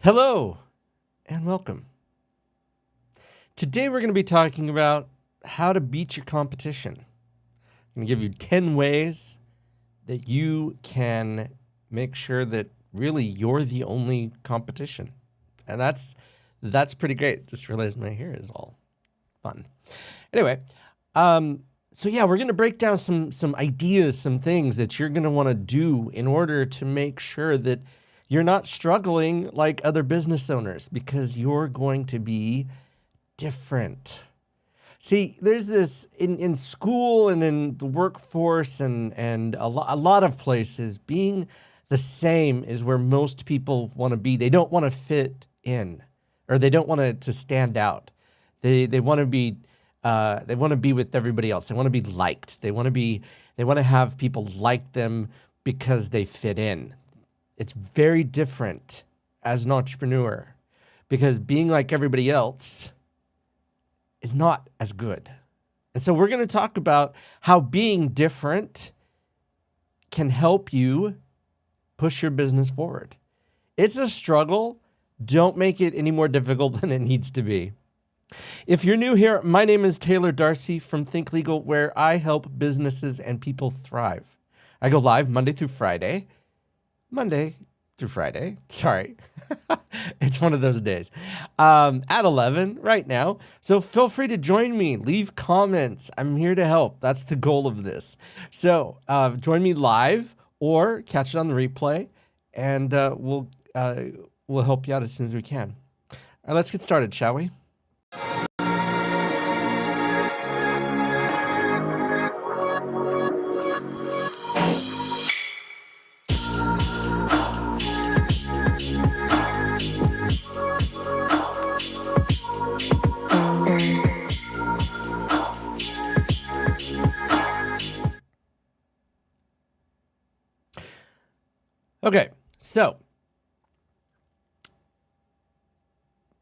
Hello and welcome. Today we're going to be talking about how to beat your competition. I'm going to give you 10 ways that you can make sure that really you're the only competition. And that's pretty great. Just realized my hair is all fun. Anyway, so yeah, we're going to break down some ideas, some things that you're going to want to do in order to make sure that you're not struggling like other business owners, because you're going to be different. See, there's this in school and in the workforce and a lot of places, being the same is where most people want to be. They don't want to fit in, or they don't want to stand out. They want to be with everybody else. They want to be liked. They want to have people like them because they fit in. It's very different as an entrepreneur, because being like everybody else is not as good. And so we're going to talk about how being different can help you push your business forward. It's a struggle. Don't make it any more difficult than it needs to be. If you're new here, my name is Taylor Darcy from Think Legal, where I help businesses and people thrive. I go live Monday through Friday. Sorry. It's one of those days. At 11 right now. So feel free to join me. Leave comments. I'm here to help. That's the goal of this. So join me live or catch it on the replay, and we'll help you out as soon as we can. All right, let's get started, shall we? Okay, so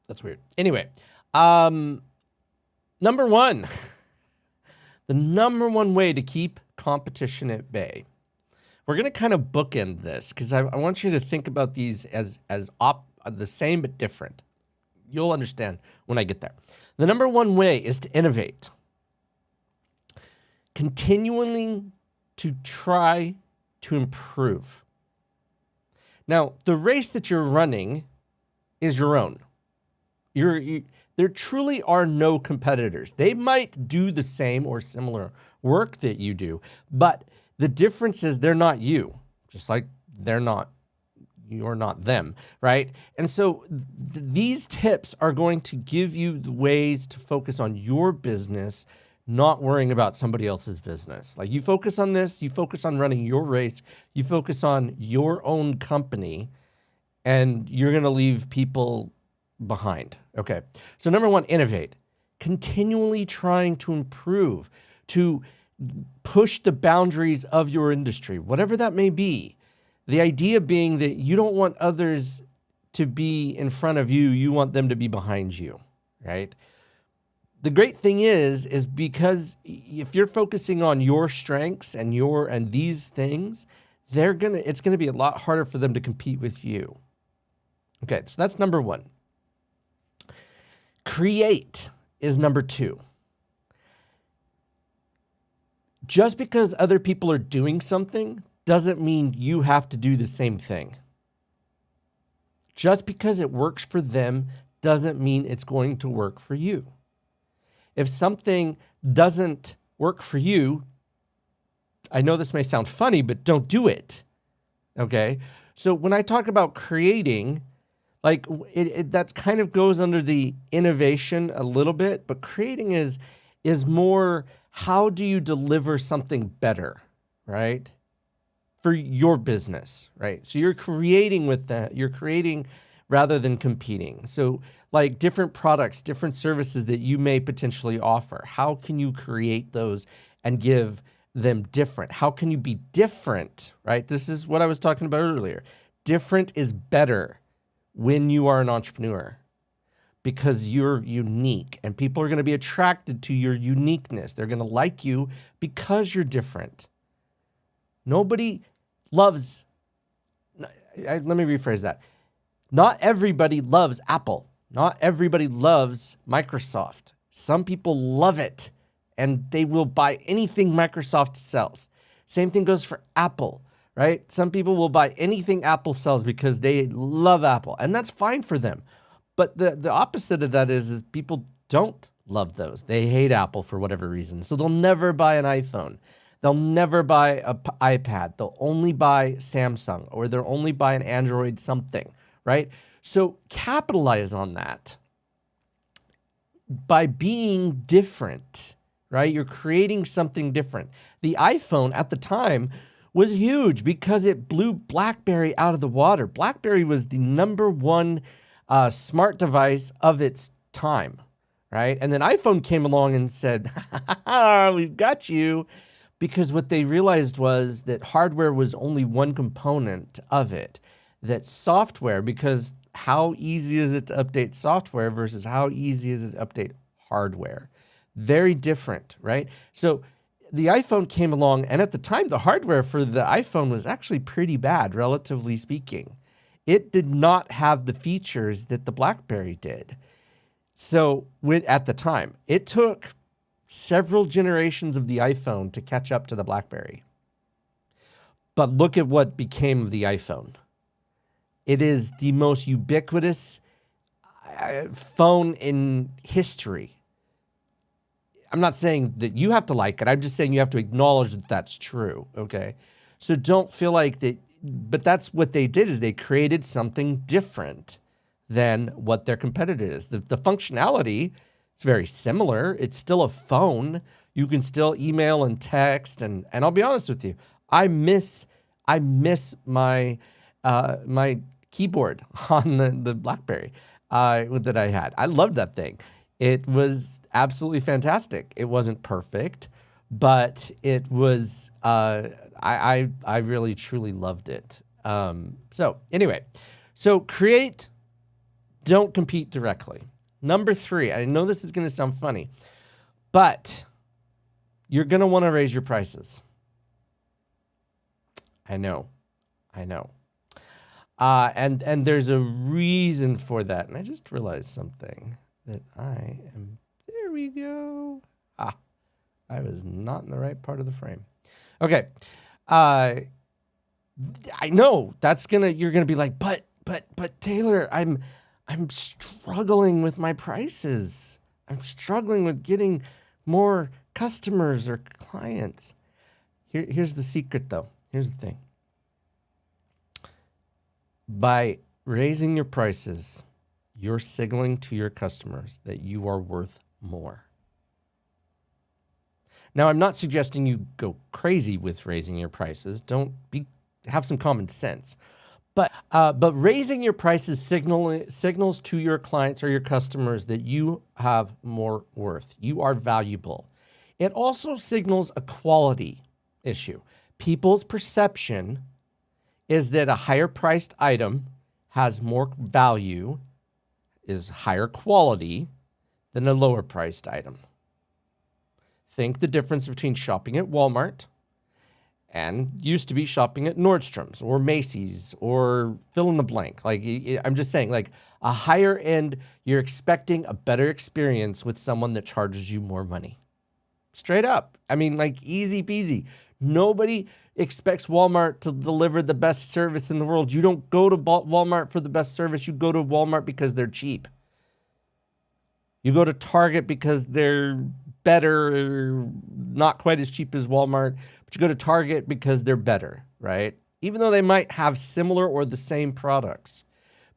that's weird. Anyway, number one, the number one way to keep competition at bay. We're going to kind of bookend this because I want you to think about these as the same but different. You'll understand when I get there. The number one way is to innovate. Continually to try to improve. Now, the race that you're running is your own. There truly are no competitors. They might do the same or similar work that you do, but the difference is they're not you, just like you're not them, right? And so these tips are going to give you the ways to focus on your business, not worrying about somebody else's business. Like, you focus on this, you focus on running your race, you focus on your own company, and you're going to leave people behind. Okay. So number one, innovate. Continually trying to improve, to push the boundaries of your industry, whatever that may be. The idea being that you don't want others to be in front of you, you want them to be behind you, right? The great thing is because if you're focusing on your strengths and these things, it's gonna be a lot harder for them to compete with you. Okay, so that's number one. Create is number two. Just because other people are doing something doesn't mean you have to do the same thing. Just because it works for them doesn't mean it's going to work for you. If something doesn't work for you, I know this may sound funny, but don't do it. Okay? So when I talk about creating, like that kind of goes under the innovation a little bit, but creating is more, how do you deliver something better, right? For your business, right? So you're creating with that. You're creating rather than competing. So like different products, different services that you may potentially offer, how can you create those and give them different? How can you be different, right? This is what I was talking about earlier. Different is better when you are an entrepreneur, because you're unique and people are going to be attracted to your uniqueness. They're going to like you because you're different. Nobody loves, let me rephrase that. Not everybody loves Apple. Not everybody loves Microsoft. Some people love it, and they will buy anything Microsoft sells. Same thing goes for Apple, right? Some people will buy anything Apple sells because they love Apple, and that's fine for them. But the opposite of that is people don't love those. They hate Apple for whatever reason, so they'll never buy an iPhone. They'll never buy an iPad. They'll only buy Samsung, or they'll only buy an Android something, right? So capitalize on that by being different, right? You're creating something different. The iPhone at the time was huge because it blew BlackBerry out of the water. BlackBerry was the #1 smart device of its time, right? And then iPhone came along and said, we've got you, because what they realized was that hardware was only one component of it, that software, because how easy is it to update software versus how easy is it to update hardware? Very different, right? So the iPhone came along, and at the time, the hardware for the iPhone was actually pretty bad, relatively speaking. It did not have the features that the BlackBerry did. So at the time, it took several generations of the iPhone to catch up to the BlackBerry. But look at what became of the iPhone. It is the most ubiquitous phone in history. I'm not saying that you have to like it. I'm just saying you have to acknowledge that that's true, okay? So don't feel like that, but that's what they did, is they created something different than what their competitor is. The functionality is very similar. It's still a phone. You can still email and text, and I'll be honest with you, I miss my my keyboard on the BlackBerry that I had. I loved that thing. It was absolutely fantastic. It wasn't perfect, but it was, I really truly loved it. So anyway, so create, don't compete directly. Number 3, I know this is going to sound funny, but you're going to want to raise your prices. I know. And there's a reason for that. And I just realized something that there we go. I was not in the right part of the frame. Okay. I know you're going to be like, but Taylor, I'm struggling with my prices. I'm struggling with getting more customers or clients. Here's the secret though. Here's the thing. By raising your prices, you're signaling to your customers that you are worth more. Now, I'm not suggesting you go crazy with raising your prices. Have some common sense. But raising your prices signals to your clients or your customers that you have more worth. You are valuable. It also signals a quality issue. People's perception is that a higher priced item has more value, is higher quality than a lower priced item. Think the difference between shopping at Walmart and used to be shopping at Nordstrom's or Macy's or fill in the blank. Like, I'm just saying, like, a higher end, you're expecting a better experience with someone that charges you more money. Straight up. I mean, like, easy peasy. Nobody expects Walmart to deliver the best service in the world. You don't go to Walmart for the best service. You go to Walmart because they're cheap. You go to Target because they're better, not quite as cheap as Walmart, but you go to Target because they're better, right? Even though they might have similar or the same products,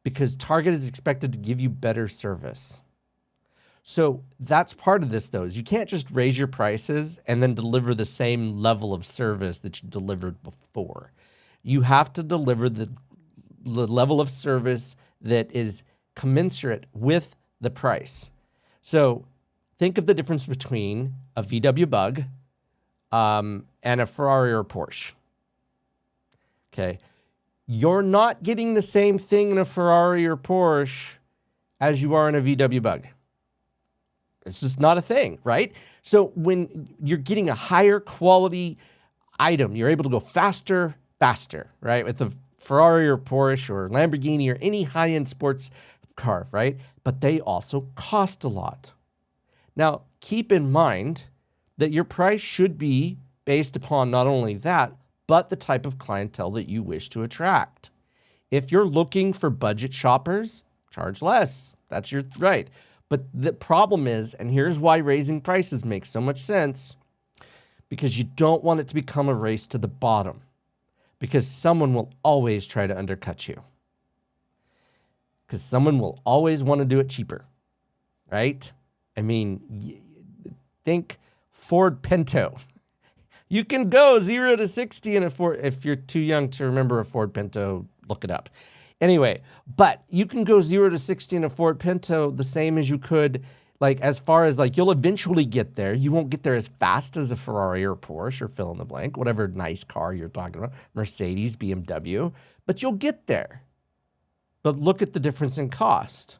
because Target is expected to give you better service. So that's part of this, though, is you can't just raise your prices and then deliver the same level of service that you delivered before. You have to deliver the level of service that is commensurate with the price. So think of the difference between a VW Bug and a Ferrari or Porsche. Okay. You're not getting the same thing in a Ferrari or Porsche as you are in a VW Bug. It's just not a thing, right? So when you're getting a higher quality item, you're able to go faster, right? With the Ferrari or Porsche or Lamborghini or any high-end sports car, right? But they also cost a lot. Now, keep in mind that your price should be based upon not only that, but the type of clientele that you wish to attract. If you're looking for budget shoppers, charge less. That's your right. But the problem is, and here's why raising prices makes so much sense, because you don't want it to become a race to the bottom, because someone will always try to undercut you. Because someone will always want to do it cheaper, right? I mean, think Ford Pinto. You can go 0 to 60 in a Ford. If you're too young to remember a Ford Pinto, look it up. Anyway, but you can go 0 to 60 in a Ford Pinto the same as you could, like, as far as, like, you'll eventually get there. You won't get there as fast as a Ferrari or Porsche or fill in the blank, whatever nice car you're talking about, Mercedes, BMW, but you'll get there. But look at the difference in cost.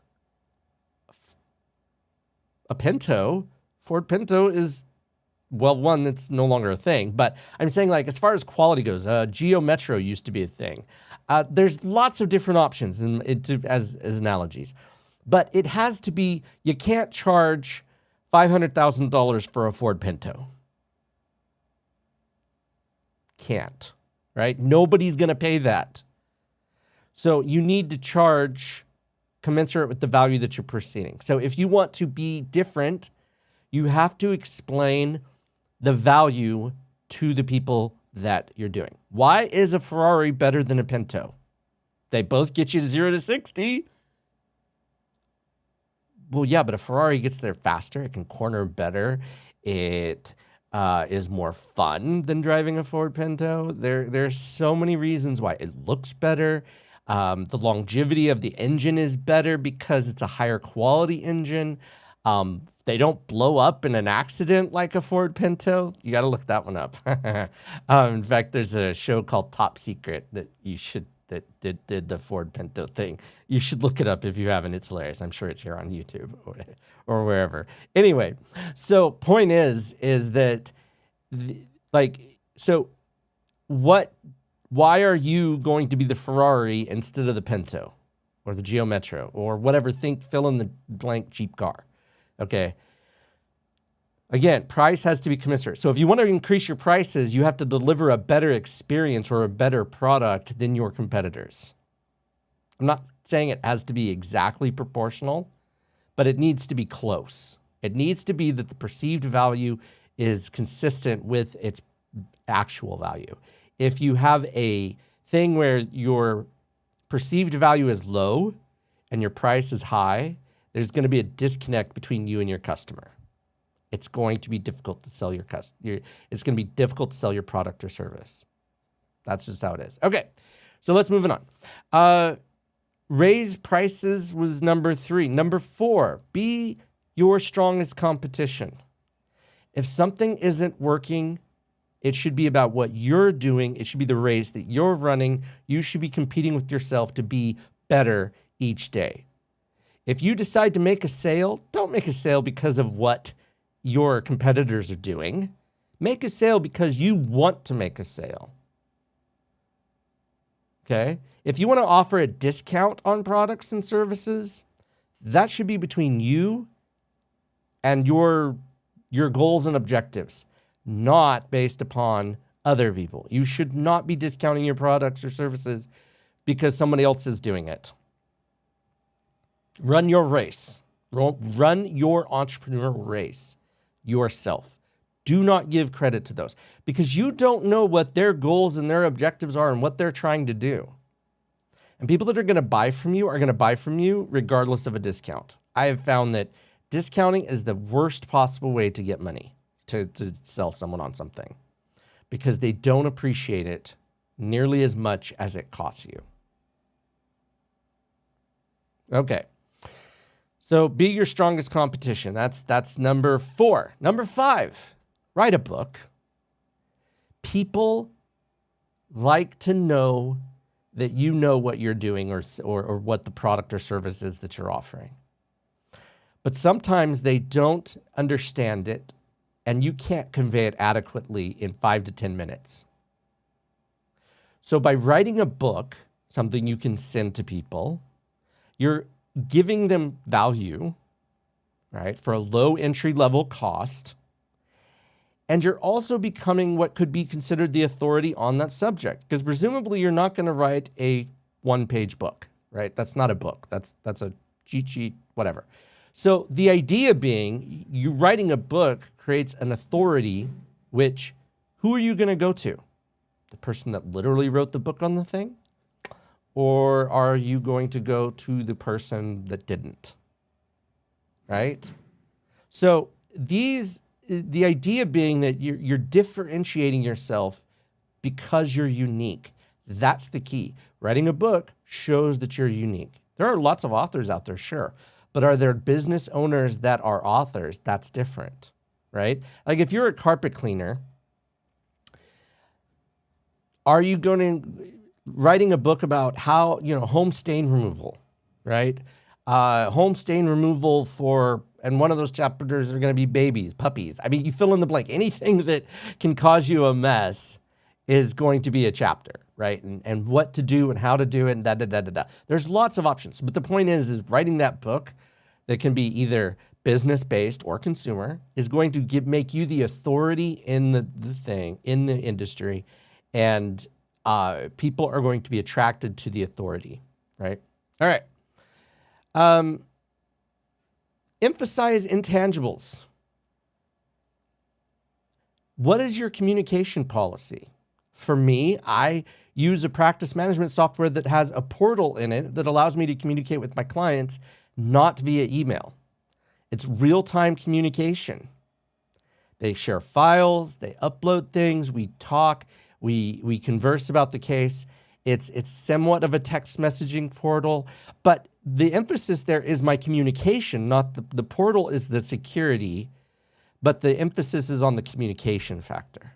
A Pinto, Ford Pinto is, well, one, that's no longer a thing. But I'm saying, like, as far as quality goes, Geo Metro used to be a thing. There's lots of different options as analogies. But it has to be, you can't charge $500,000 for a Ford Pinto. Can't, right? Nobody's going to pay that. So you need to charge commensurate with the value that you're proceeding. So if you want to be different, you have to explain the value to the people that you're doing. Why is a Ferrari better than a Pinto? They both get you to 0 to 60. Well, yeah, but a Ferrari gets there faster. It can corner better. It is more fun than driving a Ford Pinto. There's so many reasons why. It looks better. The longevity of the engine is better because it's a higher quality engine. They don't blow up in an accident like a Ford Pinto. You got to look that one up. In fact, there's a show called Top Secret that did the Ford Pinto thing. You should look it up if you haven't. It's hilarious. I'm sure it's here on YouTube or wherever. Anyway, so point is that why are you going to be the Ferrari instead of the Pinto or the Geo Metro or whatever, fill in the blank cheap car? Okay. Again, price has to be commensurate. So if you want to increase your prices, you have to deliver a better experience or a better product than your competitors. I'm not saying it has to be exactly proportional, but it needs to be close. It needs to be that the perceived value is consistent with its actual value. If you have a thing where your perceived value is low and your price is high, there's going to be a disconnect between you and your customer. It's going to be difficult to sell it's going to be difficult to sell your product or service. That's just how it is. Okay, so let's move on. Raise prices was number 3. Number 4, be your strongest competition. If something isn't working, it should be about what you're doing. It should be the race that you're running. You should be competing with yourself to be better each day. If you decide to make a sale, don't make a sale because of what your competitors are doing. Make a sale because you want to make a sale. Okay? If you want to offer a discount on products and services, that should be between you and your goals and objectives, not based upon other people. You should not be discounting your products or services because somebody else is doing it. Run your race. Run your entrepreneurial race yourself. Do not give credit to those because you don't know what their goals and their objectives are and what they're trying to do. And people that are going to buy from you are going to buy from you regardless of a discount. I have found that discounting is the worst possible way to get money, to sell someone on something, because they don't appreciate it nearly as much as it costs you. Okay. So be your strongest competition. That's number 4. Number 5, write a book. People like to know that you know what you're doing or what the product or service is that you're offering. But sometimes they don't understand it, and you can't convey it adequately in 5 to 10 minutes. So by writing a book, something you can send to people. You're giving them value, right, for a low entry level cost. And you're also becoming what could be considered the authority on that subject, because presumably you're not going to write a one-page book, right? That's not a book. That's a cheat sheet, whatever. So the idea being, you writing a book creates an authority, which who are you going to go to? The person that literally wrote the book on the thing? Or are you going to go to the person that didn't? Right? So the idea being that you're differentiating yourself because you're unique. That's the key. Writing a book shows that you're unique. There are lots of authors out there, sure. But are there business owners that are authors? That's different, right? Like if you're a carpet cleaner, are you going to writing a book about how, home stain removal, right? Home stain removal and one of those chapters are going to be babies, puppies. I mean, you fill in the blank. Anything that can cause you a mess is going to be a chapter, right? And what to do and how to do it and da-da-da-da-da. There's lots of options. But the point is writing that book that can be either business-based or consumer is going to make you the authority in the thing, in the industry, and people are going to be attracted to the authority, right? All right. Emphasize intangibles. What is your communication policy? For me, I use a practice management software that has a portal in it that allows me to communicate with my clients, not via email. It's real-time communication. They share files, they upload things, we talk, we converse about the case. It's somewhat of a text messaging portal, but the emphasis there is my communication, not the portal is the security, but the emphasis is on the communication factor.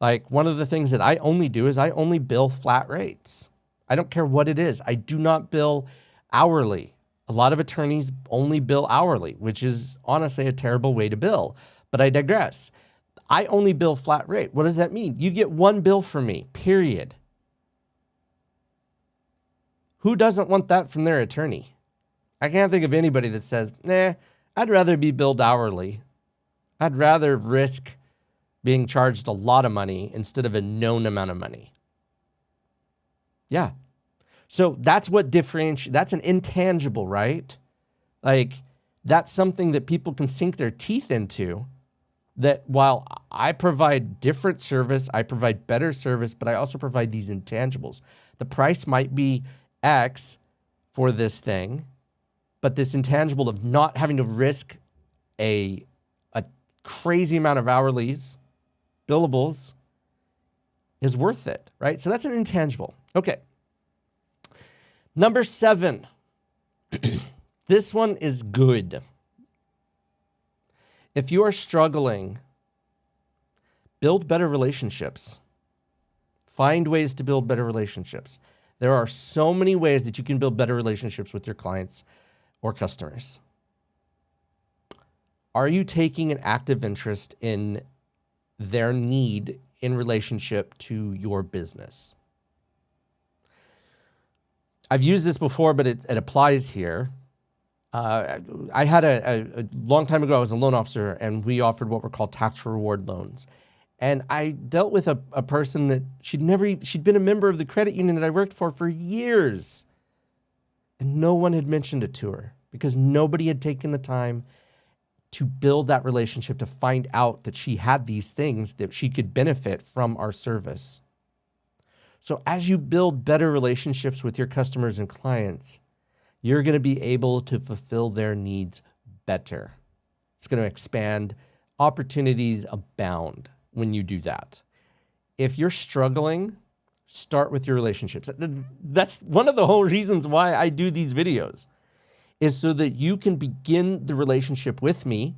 Like one of the things that I only do is I only bill flat rates. I don't care what it is. I do not bill hourly. A lot of attorneys only bill hourly, which is honestly a terrible way to bill, but I digress. I only bill flat rate. What does that mean? You get one bill from me, period. Who doesn't want that from their attorney? I can't think of anybody that says, I'd rather be billed hourly. I'd rather risk being charged a lot of money instead of a known amount of money. Yeah. So that's what differentiates. That's an intangible, right? Like that's something that people can sink their teeth into, that while I provide different service, I provide better service, but I also provide these intangibles. The price might be X for this thing, but this intangible of not having to risk a crazy amount of hourlies, billables, is worth it, right? So that's an intangible. Okay. Number 7. This one is good. If you are struggling, build better relationships. Find ways to build better relationships. There are so many ways that you can build better relationships with your clients or customers. Are you taking an active interest in their need in relationship to your business? I've used this before, but it applies here. I had a long time ago, I was a loan officer, and we offered what were called tax reward loans. And I dealt with a person that she'd been a member of the credit union that I worked for years. And no one had mentioned it to her because nobody had taken the time to build that relationship, to find out that she had these things that she could benefit from our service. So as you build better relationships with your customers and clients, you're going to be able to fulfill their needs better. It's going to expand. Opportunities abound when you do that. If you're struggling, start with your relationships. That's one of the whole reasons why I do these videos, is so that you can begin the relationship with me,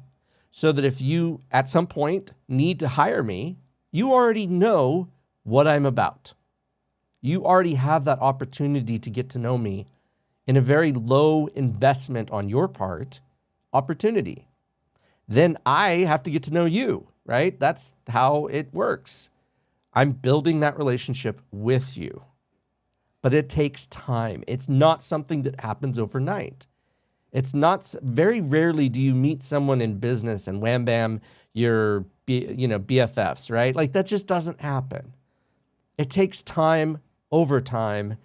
so that if you at some point need to hire me, you already know what I'm about. You already have that opportunity to get to know me in a very low investment on your part opportunity. Then I have to get to know you, right? That's how it works. I'm building that relationship with you. but it takes time. It's not something that happens overnight. It's not, very rarely do you meet someone in business and wham bam, you're, BFFs, right? Like that just doesn't happen. It takes time over time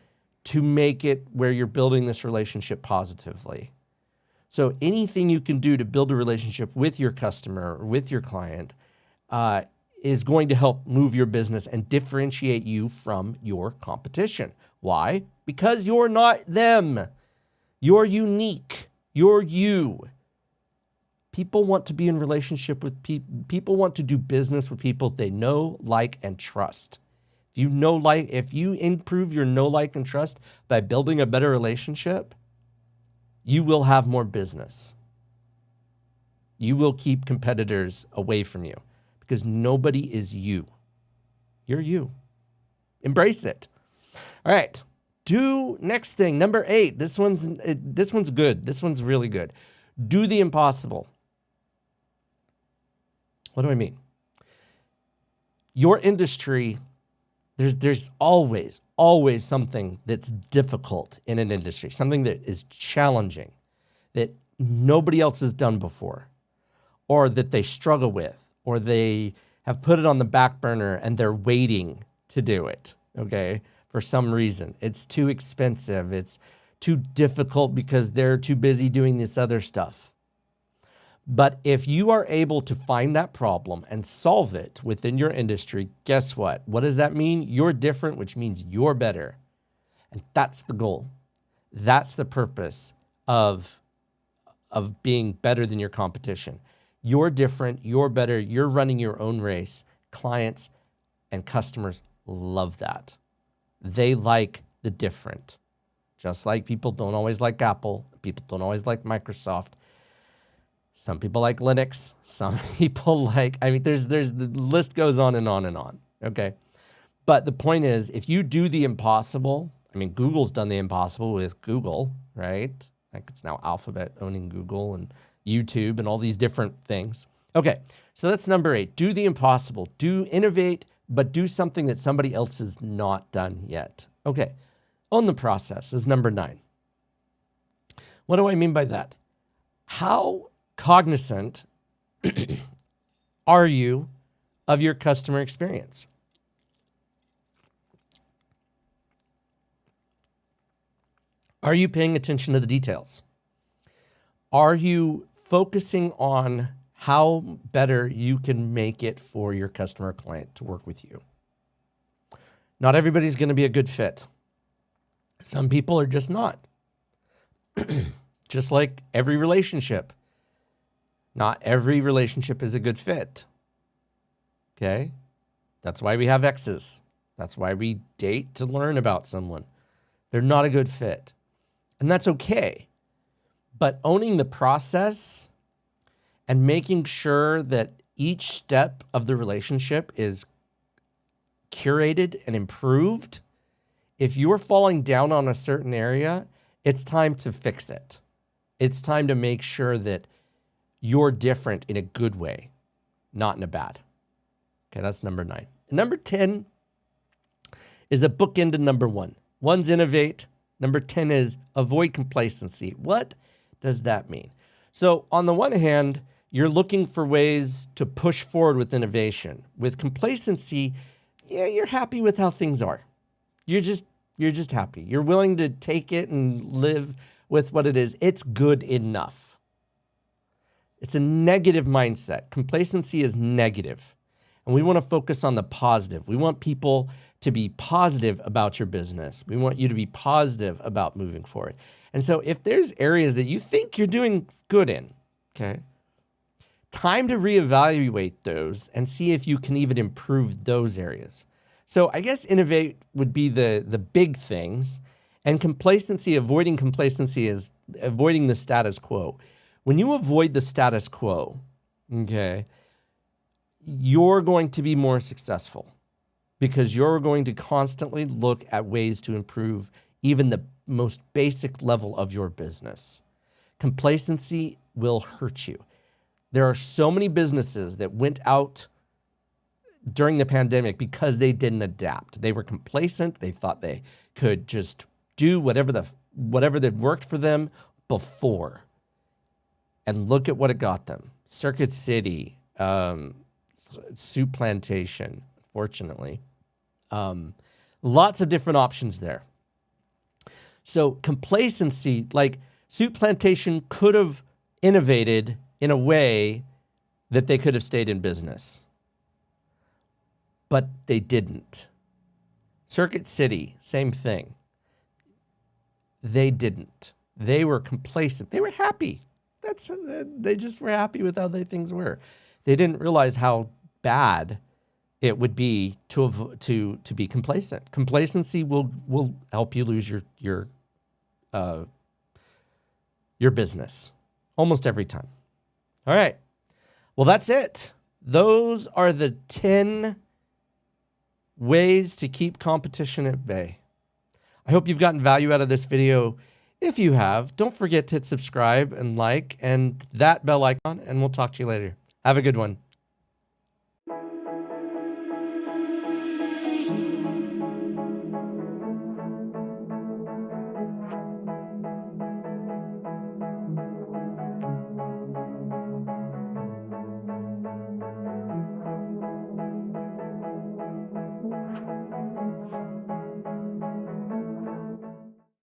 to make it where you're building this relationship positively. So anything you can do to build a relationship with your customer or with your client is going to help move your business and differentiate you from your competition. Why? Because you're not them. You're unique. You're you. People want to be in relationship with people. People want to do business with people they know, like, and trust. If you improve your know, like, and trust by building a better relationship, you will have more business. You will keep competitors away from you because nobody is you. You're you. Embrace it. All right. Next thing, number 8. This one's good. This one's really good. Do the impossible. What do I mean? Your industry, there's always something that's difficult in an industry, something that is challenging, that nobody else has done before, or that they struggle with, or they have put it on the back burner and they're waiting to do it, okay, for some reason. It's too expensive. It's too difficult because they're too busy doing this other stuff. But if you are able to find that problem and solve it within your industry, guess what? What does that mean? You're different, which means you're better. And that's the goal. That's the purpose of being better than your competition. You're different, you're better, you're running your own race. Clients and customers love that. They like the different. Just like people don't always like Apple, people don't always like Microsoft. Some people like Linux. Some people like, the list goes on and on and on. Okay. But the point is, if you do the impossible, Google's done the impossible with Google, right? Like it's now Alphabet owning Google and YouTube and all these different things. Okay. So that's number 8. Do the impossible. Do innovate, but do something that somebody else has not done yet. Okay. Own the process is number 9. What do I mean by that? How cognizant are you of your customer experience? Are you paying attention to the details? Are you focusing on how better you can make it for your customer or client to work with you? Not everybody's going to be a good fit. Some people are just not. Just like every relationship. Not every relationship is a good fit. Okay? That's why we have exes. That's why we date to learn about someone. They're not a good fit. And that's okay. But owning the process and making sure that each step of the relationship is curated and improved, if you're falling down on a certain area, it's time to fix it. It's time to make sure that you're different in a good way, not in a bad. Okay, that's number 9. And number 10 is a bookend to number 1. 1's innovate. Number 10 is avoid complacency. What does that mean? So on the one hand, you're looking for ways to push forward with innovation. With complacency, you're happy with how things are. You're just happy. You're willing to take it and live with what it is. It's good enough. It's a negative mindset. Complacency is negative. And we want to focus on the positive. We want people to be positive about your business. We want you to be positive about moving forward. And so if there's areas that you think you're doing good in, okay, time to reevaluate those and see if you can even improve those areas. So I guess innovate would be the big things, and avoiding complacency is avoiding the status quo. When you avoid the status quo, okay, you're going to be more successful because you're going to constantly look at ways to improve even the most basic level of your business. Complacency will hurt you. There are so many businesses that went out during the pandemic because they didn't adapt. They were complacent. They thought they could just do whatever that worked for them before. And look at what it got them. Circuit City, soup plantation, fortunately. Lots of different options there. So complacency, like soup plantation could have innovated in a way that they could have stayed in business. But they didn't. Circuit City, same thing. They didn't. They were complacent. They were happy. They just were happy with how things were. They didn't realize how bad it would be to be complacent. Complacency will help you lose your business almost every time. All right. Well, that's it. Those are the 10 ways to keep competition at bay. I hope you've gotten value out of this video. If you have, don't forget to hit subscribe and like and that bell icon, and we'll talk to you later. Have a good one.